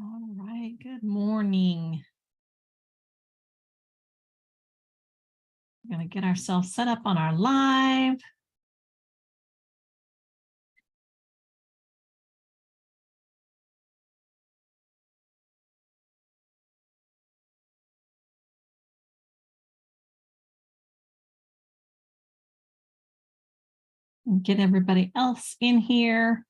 All right, good morning. We're going to get ourselves set up on our live. And get everybody else in here.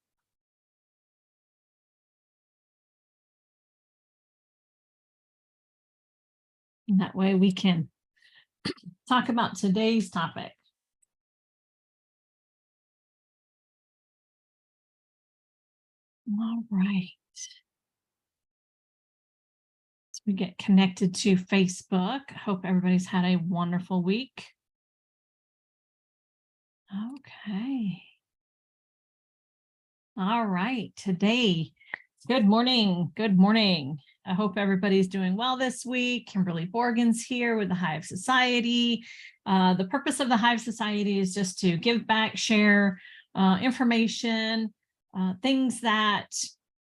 And that way we can talk about today's topic. All right. So we get connected to Facebook. Hope everybody's had a wonderful week. Okay. All right. Today, good morning. Good morning. I hope everybody's doing well this week. Kimberly Borgen's here with the Hive Society. The purpose of the Hive Society is just to give back, share information, things that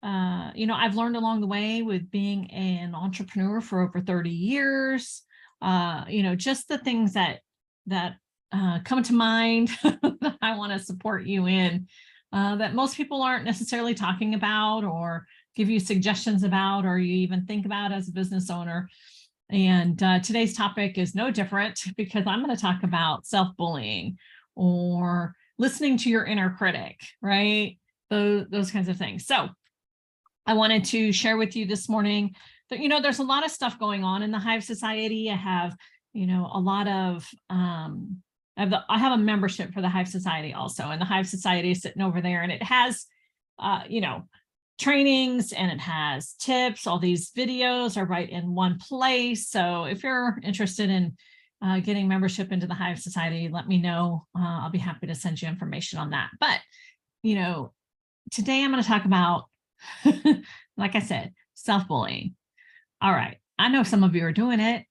I've learned along the way with being an entrepreneur for over 30 years. Just the things that come to mind that I want to support you in. That most people aren't necessarily talking about or give you suggestions about, or you even think about as a business owner. And today's topic is no different, because I'm going to talk about self-bullying or listening to your inner critic, right? Those kinds of things. So I wanted to share with you this morning that, there's a lot of stuff going on in the Hive Society. I have, a lot of, I have a membership for the Hive Society also, and the Hive Society is sitting over there, and it has, trainings, and it has tips. All these videos are right in one place. So if you're interested in getting membership into the Hive Society, let me know. I'll be happy to send you information on that. But, today I'm going to talk about, like I said, self-bullying. All right. I know some of you are doing it.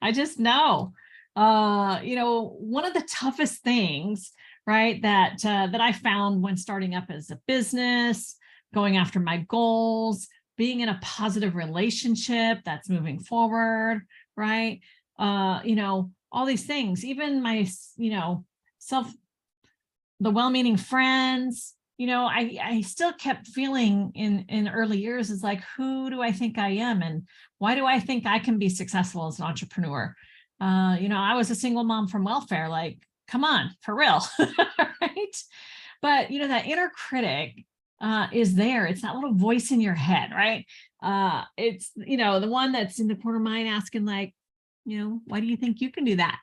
I just know. One of the toughest things, right, that I found when starting up as a business, going after my goals, being in a positive relationship that's moving forward, right? All these things, even my, the well-meaning friends, I still kept feeling in early years is like, who do I think I am? And why do I think I can be successful as an entrepreneur? I was a single mom from welfare, like, come on, for real, right? But, that inner critic is there. It's that little voice in your head, right? It's, the one that's in the corner of mind asking, like, why do you think you can do that?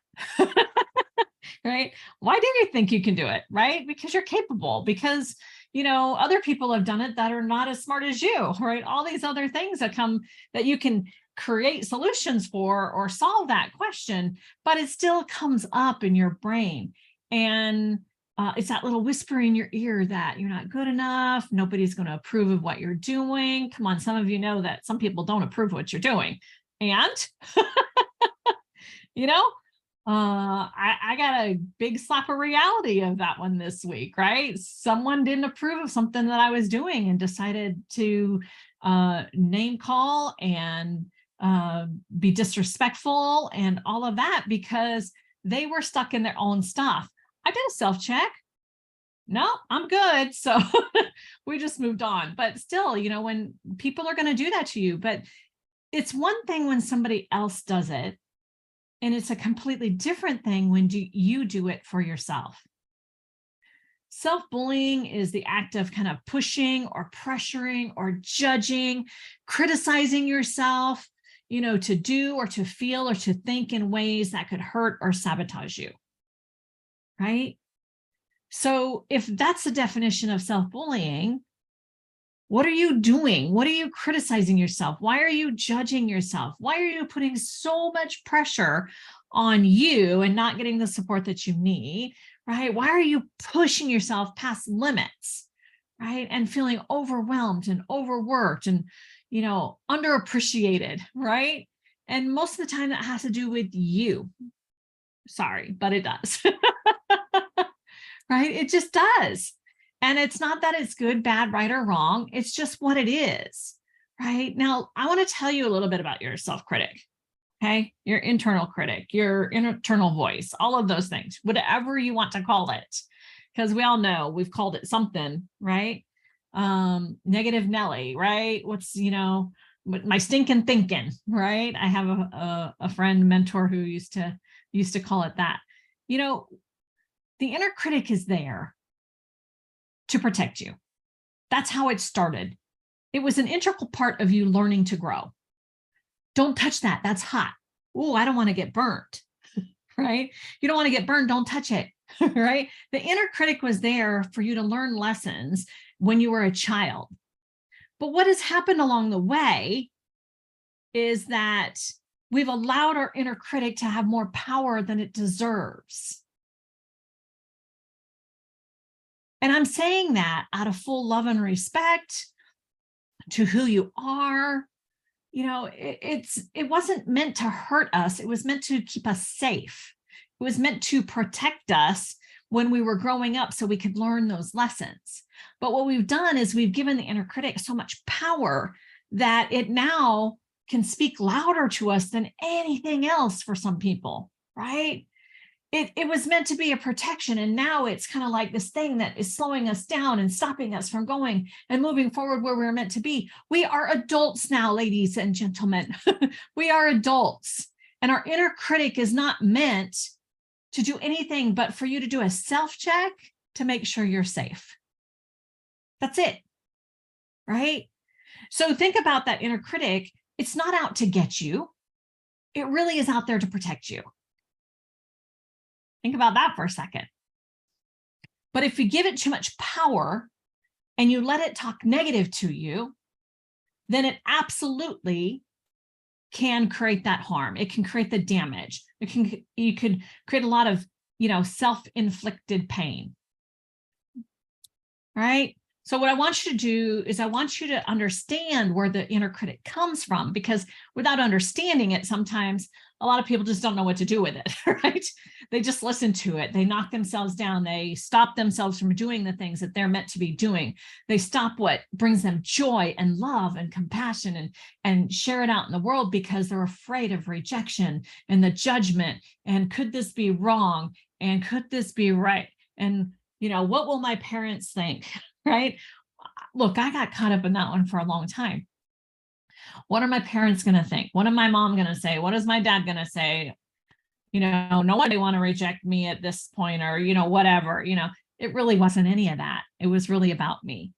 Right? Why do you think you can do it? Right? Because you're capable, because, other people have done it that are not as smart as you, right? All these other things that come that you can create solutions for or solve that question, but it still comes up in your brain. And it's that little whisper in your ear that you're not good enough. Nobody's going to approve of what you're doing. Come on, some of you know that some people don't approve of what you're doing. And, I got a big slap of reality of that one this week, right? Someone didn't approve of something that I was doing and decided to name call and be disrespectful and all of that because they were stuck in their own stuff. I did a self-check. No, I'm good. So we just moved on. But still, when people are going to do that to you, but it's one thing when somebody else does it, and it's a completely different thing when you do it for yourself. Self-bullying is the act of kind of pushing or pressuring or judging, criticizing yourself, to do or to feel or to think in ways that could hurt or sabotage you, right? So if that's the definition of self-bullying, what are you doing? What are you criticizing yourself? Why are you judging yourself? Why are you putting so much pressure on you and not getting the support that you need, right? Why are you pushing yourself past limits, right? And feeling overwhelmed and overworked and, underappreciated, right? And most of the time that has to do with you. Sorry, but it does, right? It just does. And it's not that it's good, bad, right, or wrong. It's just what it is, right? Now, I want to tell you a little bit about your self-critic, okay? Your internal critic, your internal voice, all of those things, whatever you want to call it, because we all know we've called it something, right? Negative Nelly, right? What's, my stinking thinking, right? I have a friend, mentor who used to call it that. The inner critic is there to protect you. That's how it started. It was an integral part of you learning to grow. Don't touch that. That's hot. Oh, I don't want to get burnt, right? You don't want to get burned. Don't touch it, right? The inner critic was there for you to learn lessons when you were a child. But what has happened along the way is that we've allowed our inner critic to have more power than it deserves. And I'm saying that out of full love and respect to who you are. It wasn't meant to hurt us. It was meant to keep us safe. It was meant to protect us when we were growing up so we could learn those lessons. But what we've done is we've given the inner critic so much power that it now can speak louder to us than anything else for some people, right? It was meant to be a protection, and now it's kind of like this thing that is slowing us down and stopping us from going and moving forward where we're meant to be. We are adults now, ladies and gentlemen. We are adults, and our inner critic is not meant to do anything but for you to do a self-check to make sure you're safe. That's it, right? So think about that inner critic. It's not out to get you. It really is out there to protect you. Think about that for a second. But if you give it too much power and you let it talk negative to you, then it absolutely can create that harm. It can create the damage. You could create a lot of, self-inflicted pain. Right? So what I want you to do is I want you to understand where the inner critic comes from, because without understanding it, sometimes a lot of people just don't know what to do with it, right? They just listen to it. They knock themselves down. They stop themselves from doing the things that they're meant to be doing. They stop what brings them joy and love and compassion and share it out in the world because they're afraid of rejection and the judgment. And could this be wrong? And could this be right? And, what will my parents think? Right? Look, I got caught up in that one for a long time. What are my parents going to think? What am my mom going to say? What is my dad going to say? No one they want to reject me at this point, or, whatever, it really wasn't any of that. It was really about me.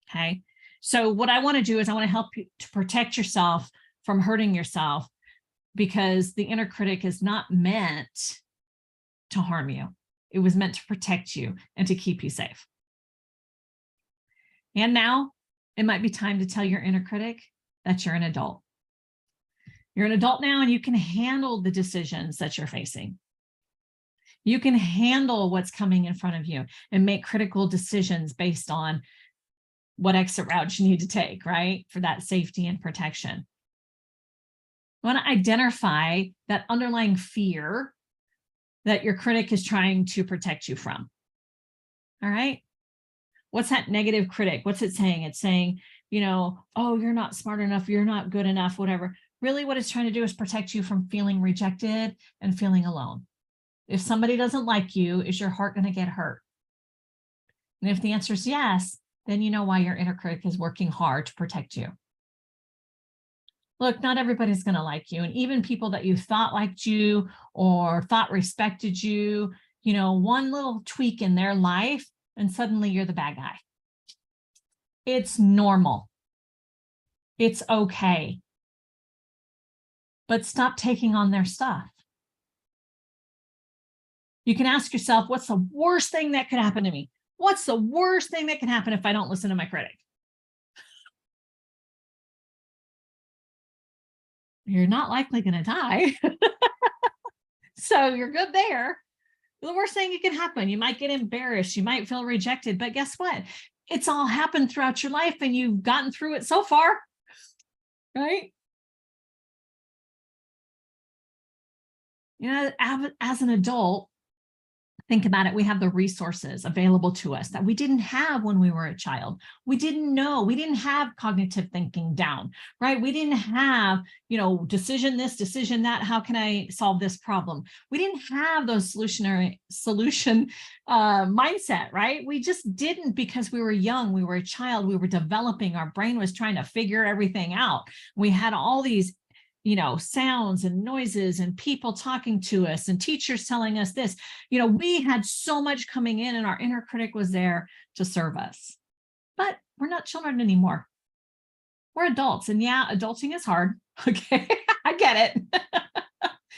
Okay. So what I want to do is I want to help you to protect yourself from hurting yourself, because the inner critic is not meant to harm you. It was meant to protect you and to keep you safe. And now it might be time to tell your inner critic that you're an adult. You're an adult now, and you can handle the decisions that you're facing. You can handle what's coming in front of you and make critical decisions based on what exit routes you need to take, right? For that safety and protection. You want to identify that underlying fear that your critic is trying to protect you from. All right. What's that negative critic? What's it saying? It's saying, oh, you're not smart enough. You're not good enough, whatever. Really what it's trying to do is protect you from feeling rejected and feeling alone. If somebody doesn't like you, is your heart going to get hurt? And if the answer is yes, then you know why your inner critic is working hard to protect you. Look, not everybody's going to like you. And even people that you thought liked you or thought respected you, one little tweak in their life, and suddenly you're the bad guy. It's normal. It's okay. But stop taking on their stuff. You can ask yourself, what's the worst thing that could happen to me? What's the worst thing that can happen if I don't listen to my critic? You're not likely going to die. So you're good there. The worst thing that can happen, you might get embarrassed, you might feel rejected, but guess what? It's all happened throughout your life and you've gotten through it so far, right? As an adult, Think about it. We have the resources available to us that we didn't have when we were a child. We didn't know. We didn't have cognitive thinking down, right? We didn't have, decision this, decision that. How can I solve this problem? We didn't have those solution mindset, right? We just didn't, because we were young. We were a child. We were developing. Our brain was trying to figure everything out. We had all these sounds and noises and people talking to us and teachers telling us this. We had so much coming in, and our inner critic was there to serve us. But we're not children anymore. We're adults. And yeah, adulting is hard. Okay, I get it.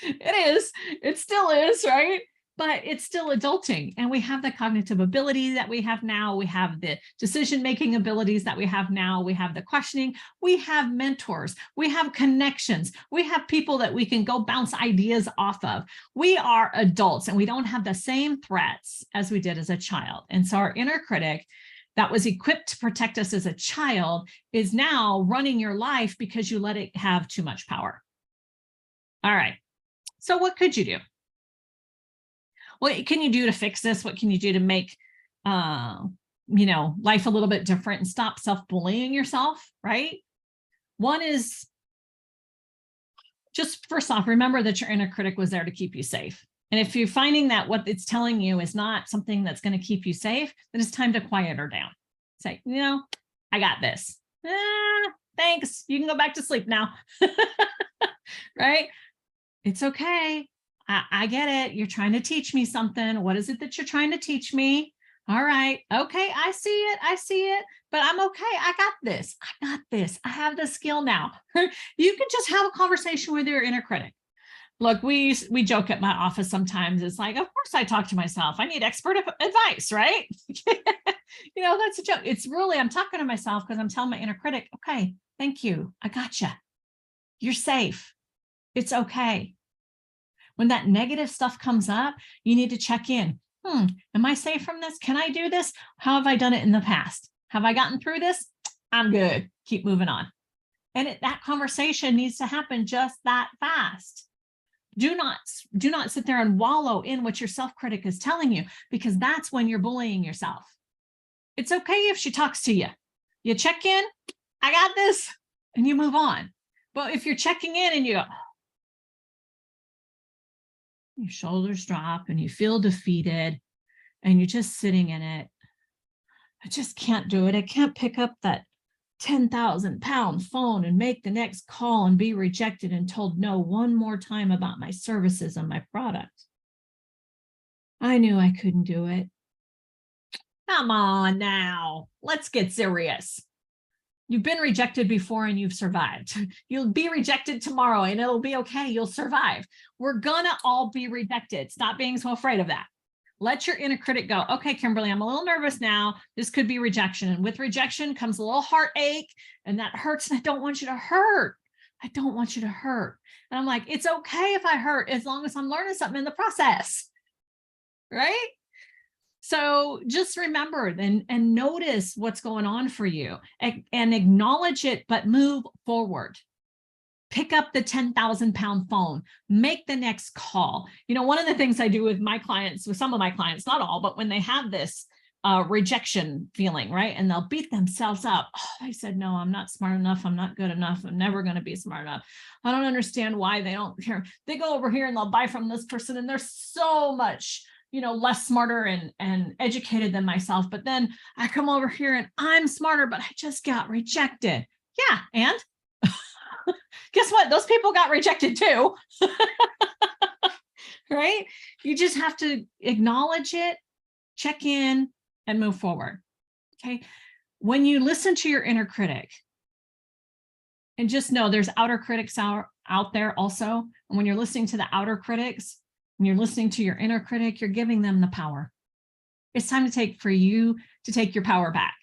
It is. It still is, right? But it's still adulting. And we have the cognitive ability that we have now. We have the decision-making abilities that we have now. We have the questioning. We have mentors. We have connections. We have people that we can go bounce ideas off of. We are adults, and we don't have the same threats as we did as a child. And so our inner critic that was equipped to protect us as a child is now running your life because you let it have too much power. All right. So what could you do? What can you do to fix this? What can you do to make, life a little bit different and stop self-bullying yourself, right? One is just, first off, remember that your inner critic was there to keep you safe. And if you're finding that what it's telling you is not something that's going to keep you safe, then it's time to quiet her down. Say, I got this. Thanks. You can go back to sleep now. Right? It's okay. I get it. You're trying to teach me something. What is it that you're trying to teach me? All right. Okay. I see it. I see it, but I'm okay. I got this. I got this. I have the skill now. You can just have a conversation with your inner critic. Look, we joke at my office sometimes. It's like, of course I talk to myself. I need expert advice, right? That's a joke. It's really, I'm talking to myself because I'm telling my inner critic, okay, thank you. I gotcha. You're safe. It's okay. When that negative stuff comes up, you need to check in. Am I safe from this? Can I do this? How have I done it in the past? Have I gotten through this? I'm good. Keep moving on. And that conversation needs to happen just that fast. Do not sit there and wallow in what your self-critic is telling you, because that's when you're bullying yourself. It's okay if she talks to you. You check in, I got this, and you move on. But if you're checking in and you go, your shoulders drop and you feel defeated and you're just sitting in it, I just can't do it. I can't pick up that 10,000-pound phone and make the next call and be rejected and told no one more time about my services and my product. I knew I couldn't do it. Come on now, let's get serious. You've been rejected before and you've survived. You'll be rejected tomorrow and it'll be okay. You'll survive. We're gonna all be rejected. Stop being so afraid of that. Let your inner critic go, okay, Kimberly, I'm a little nervous now. This could be rejection. And with rejection comes a little heartache, and that hurts. And I don't want you to hurt. I don't want you to hurt. And I'm like, it's okay if I hurt as long as I'm learning something in the process, right? So just remember and notice what's going on for you and acknowledge it, but move forward. Pick up the 10,000-pound phone, make the next call. One of the things I do with my clients, with some of my clients, not all, but when they have this rejection feeling, right? And they'll beat themselves up. Oh, I said, no, I'm not smart enough. I'm not good enough. I'm never going to be smart enough. I don't understand why they don't care. They go over here and they'll buy from this person and they're so much, less smarter and educated than myself. But then I come over here and I'm smarter, but I just got rejected. Yeah. And guess what? Those people got rejected too. Right? You just have to acknowledge it, check in, and move forward. Okay. When you listen to your inner critic, and just know there's outer critics out there also. And when you're listening to the outer critics, and you're listening to your inner critic, you're giving them the power. It's time for you to take your power back.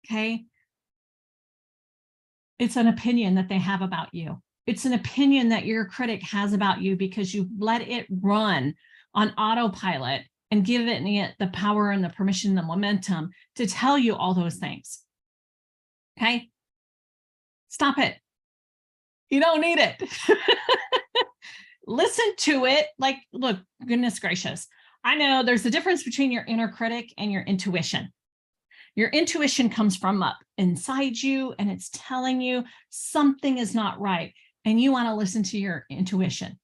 Okay. It's an opinion that they have about you. It's an opinion that your critic has about you because you let it run on autopilot and giving it the power and the permission, the momentum to tell you all those things. Okay? Stop it. You don't need it. Listen to it like, look, goodness gracious. I know there's a difference between your inner critic and your intuition. Your intuition comes from up inside you, and it's telling you something is not right, and you want to listen to your intuition.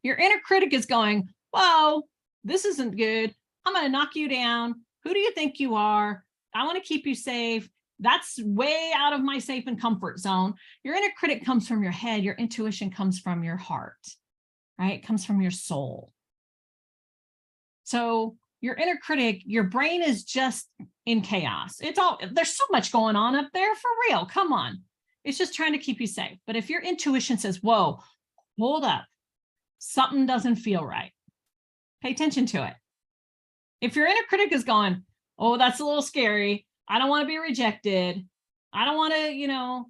Your inner critic is going, whoa, this isn't good. I'm going to knock you down. Who do you think you are? I want to keep you safe. That's way out of my safe and comfort zone. Your inner critic comes from your head. Your intuition comes from your heart, right? It comes from your soul. So your inner critic, your brain is just in chaos. There's so much going on up there, for real. Come on. It's just trying to keep you safe. But if your intuition says, whoa, hold up, something doesn't feel right, pay attention to it. If your inner critic is going, oh, that's a little scary, I don't want to be rejected, I don't want to,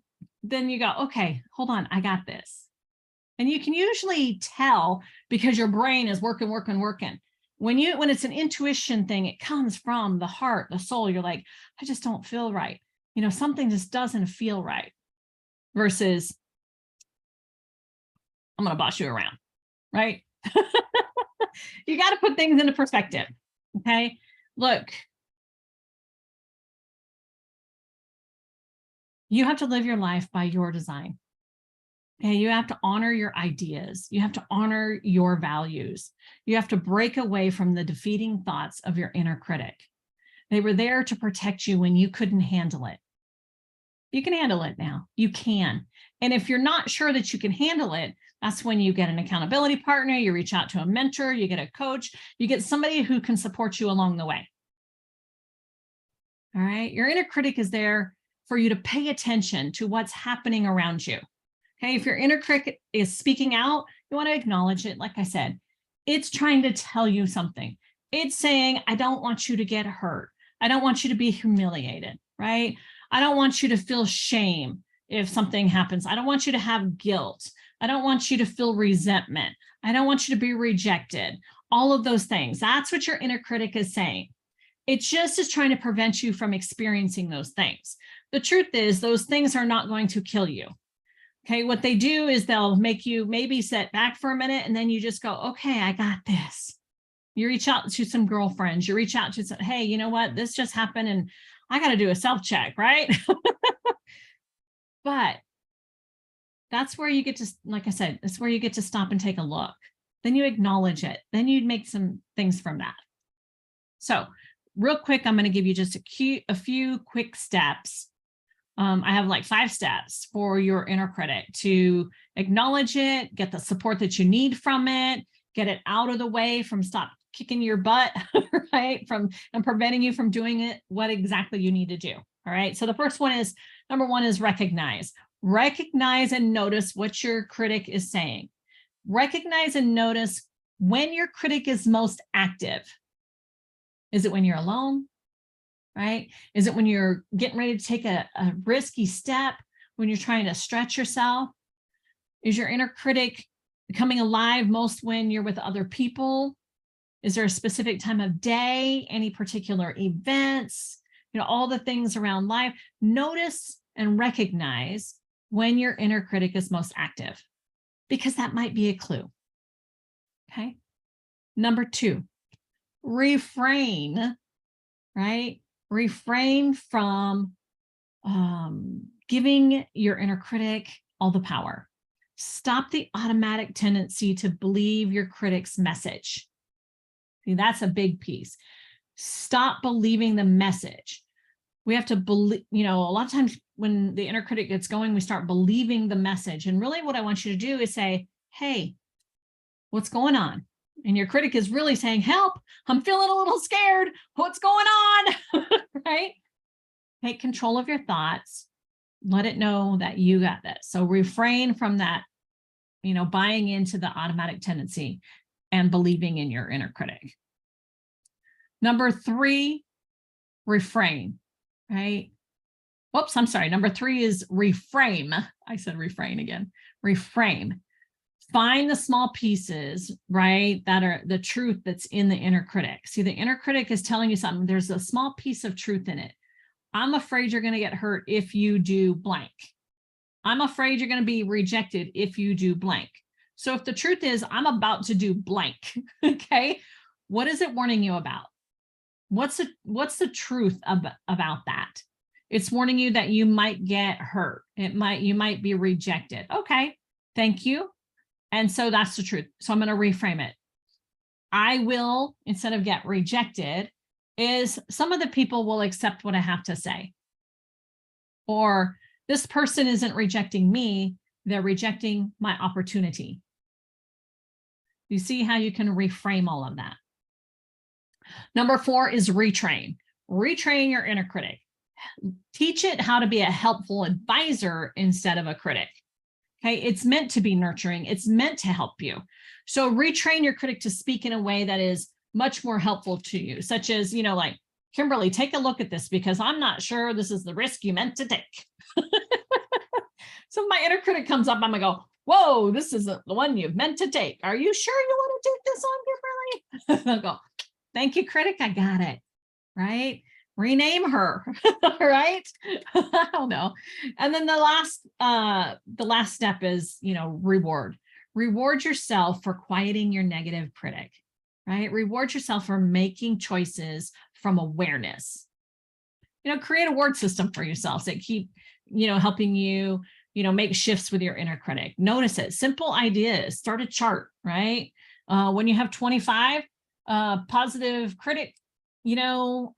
then you go, okay, hold on, I got this. And you can usually tell because your brain is working. When it's an intuition thing, it comes from the heart, the soul. You're like, I just don't feel right. Something just doesn't feel right. Versus, I'm going to boss you around, right? You got to put things into perspective. Okay. Look, you have to live your life by your design. Okay. You have to honor your ideas. You have to honor your values. You have to break away from the defeating thoughts of your inner critic. They were there to protect you when you couldn't handle it. You can handle it now. You can. And if you're not sure that you can handle it, that's when you get an accountability partner, you reach out to a mentor, you get a coach, you get somebody who can support you along the way. All right. Your inner critic is there for you to pay attention to what's happening around you. Okay. If your inner critic is speaking out, you want to acknowledge it. Like I said, it's trying to tell you something. It's saying, I don't want you to get hurt. I don't want you to be humiliated, right? I don't want you to feel shame if something happens. I don't want you to have guilt. I don't want you to feel resentment. I don't want you to be rejected. All of those things. That's what your inner critic is saying. It just is trying to prevent you from experiencing those things. The truth is, those things are not going to kill you. Okay, what they do is they'll make you maybe sit back for a minute, and then you just go, okay, I got this. You reach out to some girlfriends, you reach out to some, hey, you know what, this just happened and I got to do a self-check, right? But that's where you get to, like I said, it's where you get to stop and take a look. Then you acknowledge it. Then you'd make some things from that. So real quick, I'm going to give you just a few quick steps. I have like 5 steps for your inner critic to acknowledge it, get the support that you need from it, get it out of the way from stop kicking your butt, right? And preventing you from doing it, what exactly you need to do. All right. So the first one is, number 1 is recognize. Recognize and notice what your critic is saying. Recognize and notice when your critic is most active. Is it when you're alone? Right? Is it when you're getting ready to take a risky step, when you're trying to stretch yourself? Is your inner critic becoming alive most when you're with other people? Is there a specific time of day, any particular events, all the things around life? Notice and recognize when your inner critic is most active, because that might be a clue. Okay. Number 2, refrain, right? Refrain from giving your inner critic all the power. Stop the automatic tendency to believe your critic's message. See, that's a big piece. Stop believing the message. We have to believe, a lot of times when the inner critic gets going, we start believing the message. And really what I want you to do is say, hey, what's going on? And your critic is really saying, help, I'm feeling a little scared. What's going on? Right? Take control of your thoughts. Let it know that you got this. So refrain from that, buying into the automatic tendency and believing in your inner critic. Number 3, refrain, right? Whoops, I'm sorry. Number 3 is reframe. I said refrain again. Reframe. Find the small pieces, right, that are the truth that's in the inner critic. See, the inner critic is telling you something. There's a small piece of truth in it. I'm afraid you're going to get hurt if you do blank. I'm afraid you're going to be rejected if you do blank. So if the truth is I'm about to do blank, okay, What is it warning you about? What's the truth about that? It's warning you that you might get hurt. You might be rejected. Okay, thank you. And so that's the truth. So I'm going to reframe it. I will, instead of get rejected, is some of the people will accept what I have to say. Or this person isn't rejecting me, they're rejecting my opportunity. You see how you can reframe all of that. Number 4 is retrain. Retrain your inner critic. Teach it how to be a helpful advisor instead of a critic. Okay, it's meant to be nurturing. It's meant to help you. So retrain your critic to speak in a way that is much more helpful to you, such as, like, Kimberly, take a look at this because I'm not sure this is the risk you meant to take. So my inner critic comes up, I'm gonna go, whoa, this is the one you've meant to take. Are you sure you want to take this on, Kimberly? I'll go, thank you, critic, I got it, right? Rename her, right? I don't know. And then the last step is, reward. Reward yourself for quieting your negative critic, right? Reward yourself for making choices from awareness. Create a word system for yourself that keep, helping you, make shifts with your inner critic. Notice it. Simple ideas. Start a chart, right? When you have 25 positive critic,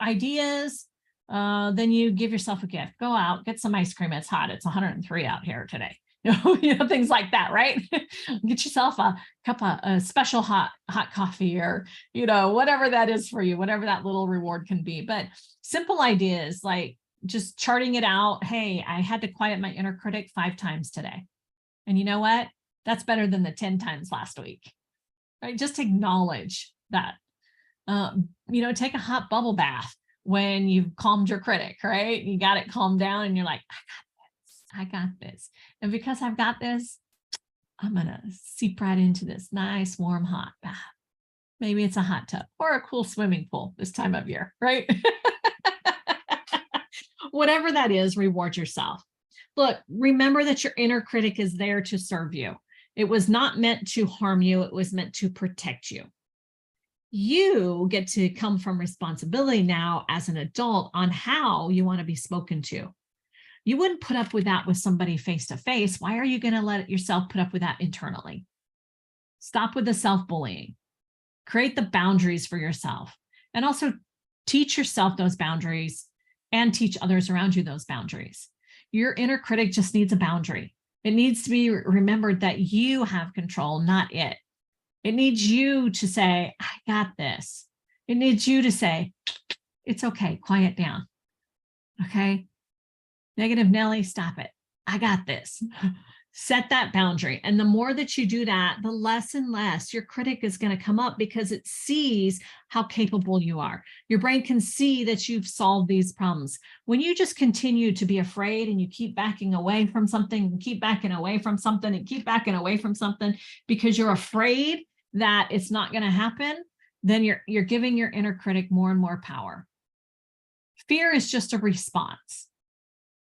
ideas, then you give yourself a gift. Go out, get some ice cream. It's hot. It's 103 out here today. Things like that, right? Get yourself a cup of a special hot coffee, or, whatever that is for you, whatever that little reward can be. But simple ideas, like just charting it out. Hey, I had to quiet my inner critic 5 times today. And you know what? That's better than the 10 times last week, right? Just acknowledge that. Take a hot bubble bath when you've calmed your critic, right? You got it calmed down and you're like, I got this. And because I've got this, I'm going to seep right into this nice, warm, hot bath. Maybe it's a hot tub or a cool swimming pool this time of year, right? Whatever that is, reward yourself. Look, remember that your inner critic is there to serve you. It was not meant to harm you. It was meant to protect you. You get to come from responsibility now as an adult on how you want to be spoken to. You wouldn't put up with that with somebody face to face. Why are you going to let yourself put up with that internally? Stop with the self-bullying. Create the boundaries for yourself, and also teach yourself those boundaries and teach others around you those boundaries. Your inner critic just needs a boundary. It needs to be remembered that you have control, not it. It needs you to say, I got this. It needs you to say, it's okay, quiet down. Okay? Negative Nelly, stop it. I got this. Set that boundary. And the more that you do that, the less and less your critic is going to come up, because it sees how capable you are. Your brain can see that you've solved these problems. When you just continue to be afraid and you keep backing away from something, and keep backing away from something, and keep backing away from something because you're afraid that it's not going to happen, then you're giving your inner critic more and more power. Fear is just a response.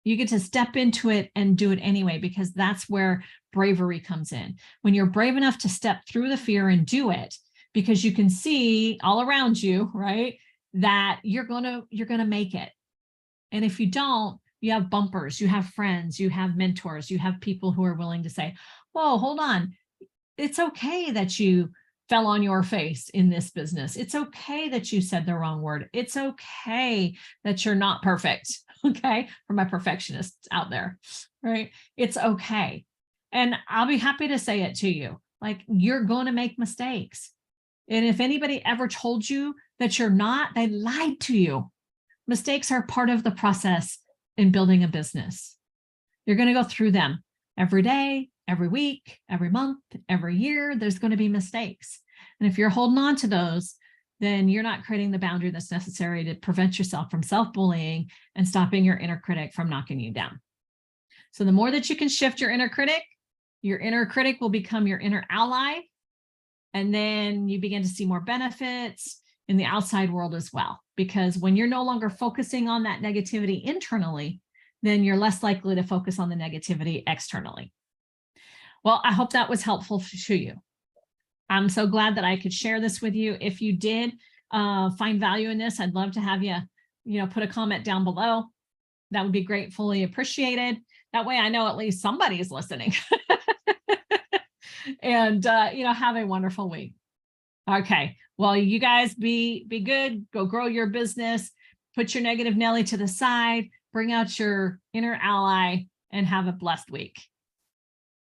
You get to step into it and do it anyway, because that's where bravery comes in. When you're brave enough to step through the fear and do it, because you can see all around you, right, that you're gonna make it. And if you don't, you have bumpers, you have friends, you have mentors, you have people who are willing to say, whoa, hold on. It's okay that you fell on your face in this business. It's okay that you said the wrong word. It's okay that you're not perfect. Okay. For my perfectionists out there, right? It's okay. And I'll be happy to say it to you. Like, you're going to make mistakes. And if anybody ever told you that you're not, they lied to you. Mistakes are part of the process in building a business. You're going to go through them every day, every week, every month, every year. There's going to be mistakes. And if you're holding on to those, then you're not creating the boundary that's necessary to prevent yourself from self-bullying and stopping your inner critic from knocking you down. So the more that you can shift your inner critic will become your inner ally. And then you begin to see more benefits in the outside world as well. Because when you're no longer focusing on that negativity internally, then you're less likely to focus on the negativity externally. Well, I hope that was helpful to you. I'm so glad that I could share this with you. If you did find value in this, I'd love to have you, put a comment down below. That would be gratefully appreciated. That way I know at least somebody is listening. And, have a wonderful week. Okay. Well, you guys be good. Go grow your business. Put your negative Nelly to the side. Bring out your inner ally and have a blessed week.